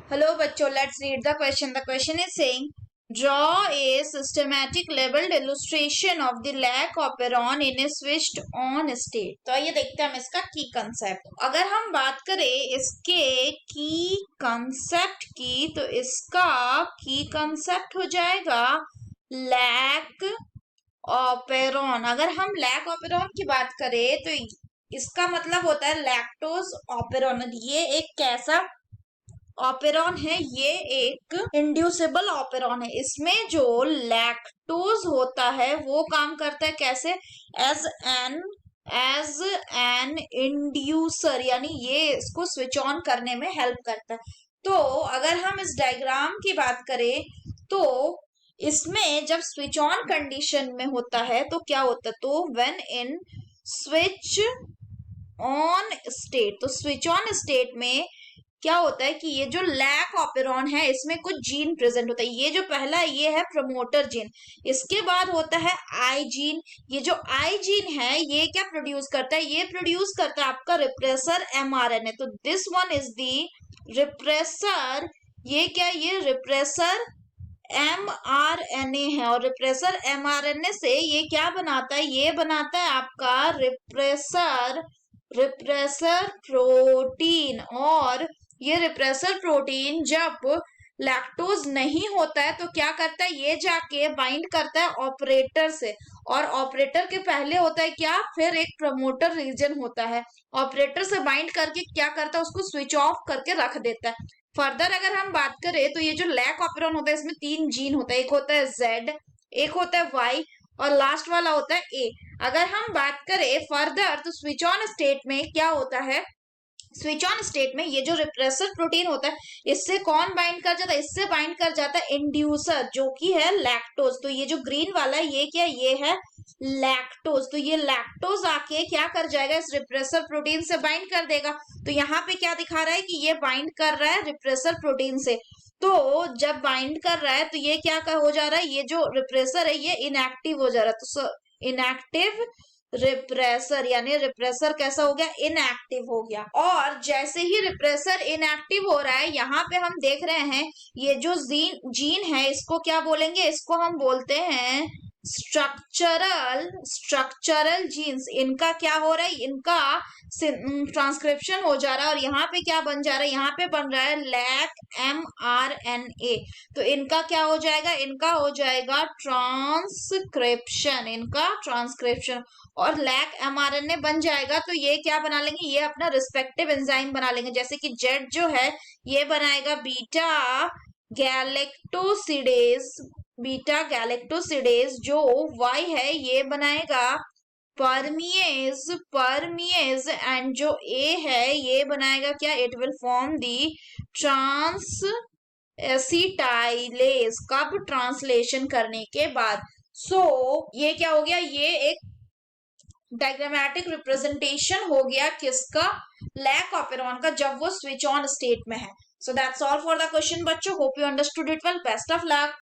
Hello, bachcho. Let's read the question. The question is saying, draw a systematic labeled illustration of the lac operon in a switched on state. तो आइए देखते हैं हम इसका की concept. अगर हम बात करें इसके की कंसेप्ट की, तो इसका की कंसेप्ट हो जाएगा लैक ऑपेरॉन. अगर हम लैक ऑपेरॉन की बात करें तो इसका मतलब होता है लैक्टोज ऑपेरॉन. ये एक कैसा ऑपेरॉन है? ये एक इंड्यूसिबल ऑपेरॉन है. इसमें जो लैक्टोज होता है वो काम करता है कैसे? एज एन इंड्यूसर, यानी ये इसको स्विच ऑन करने में हेल्प करता है. तो अगर हम इस डायग्राम की बात करें तो इसमें जब स्विच ऑन कंडीशन में होता है तो क्या होता है? तो when in switch on state, तो स्विच ऑन स्टेट में क्या होता है कि ये जो लैक ऑपेरॉन है इसमें कुछ जीन प्रेजेंट होता है. ये जो पहला ये है प्रमोटर जीन, इसके बाद होता है आई जीन. ये जो आई जीन है ये क्या प्रोड्यूस करता है? ये प्रोड्यूस करता है आपका रिप्रेसर एमआरएनए. तो this one is the repressor. ये क्या? ये रिप्रेसर एमआरएनए है. और रिप्रेसर एमआरएनए से ये क्या बनाता है? ये बनाता है आपका रिप्रेसर प्रोटीन. और ये रिप्रेसर प्रोटीन जब लैक्टोज नहीं होता है तो क्या करता है? ये जाके बाइंड करता है ऑपरेटर से. और ऑपरेटर के पहले होता है क्या? फिर एक प्रमोटर रीजन होता है. ऑपरेटर से बाइंड करके क्या करता है? उसको स्विच ऑफ करके रख देता है. फर्दर अगर हम बात करें तो ये जो लैक ऑपेरॉन होता है इसमें 3 जीन होता है. एक होता है जेड, एक होता है वाई, और लास्ट वाला होता है ए. अगर हम बात करें फर्दर तो स्विच ऑन स्टेट में क्या होता है? स्विच ऑन स्टेट में ये जो रिप्रेसर प्रोटीन होता है इससे कौन बाइंड कर जाता है? इससे बाइंड कर जाता है इंड्यूसर जो कि है लैक्टोज. तो ये जो ग्रीन वाला है ये क्या? ये है लैक्टोज. तो ये लैक्टोज आके क्या कर जाएगा? इस रिप्रेसर प्रोटीन से बाइंड कर देगा. तो यहाँ पे क्या दिखा रहा है कि ये बाइंड कर रहा है रिप्रेसर प्रोटीन से. तो जब बाइंड कर रहा है तो ये क्या हो जा रहा है? ये जो रिप्रेसर है ये इनएक्टिव हो जा रहा है. तो इनएक्टिव रिप्रेसर, यानी रिप्रेसर कैसा हो गया? इनएक्टिव हो गया. और जैसे ही रिप्रेसर इनएक्टिव हो रहा है यहाँ पे हम देख रहे हैं ये जो जीन है इसको क्या बोलेंगे? इसको हम बोलते हैं स्ट्रक्चरल जीन्स. इनका क्या हो रहा है? इनका ट्रांसक्रिप्शन हो जा रहा है. और यहाँ पे क्या बन जा रहा है? यहाँ पे बन रहा है लैक एमआरएनए. तो इनका क्या हो जाएगा? इनका हो जाएगा ट्रांसक्रिप्शन. इनका ट्रांसक्रिप्शन और लैक एमआरएनए बन जाएगा. तो ये क्या बना लेंगे? ये अपना रिस्पेक्टिव एंजाइम बना लेंगे. जैसे कि जेड जो है ये बनाएगा बीटा गैलेक्टोसिडेज. जो वाई है ये बनाएगा परमिएज एंड जो ए है ये बनाएगा क्या? It will form the transacetylase. कब? ट्रांसलेशन करने के बाद. ये क्या हो गया? ये एक डायग्रामेटिक रिप्रेजेंटेशन हो गया किसका? लैक ऑपेरॉन का, जब वो स्विच ऑन स्टेट में है. So that's all for the question बच्चों. Hope you understood it well. Best of luck.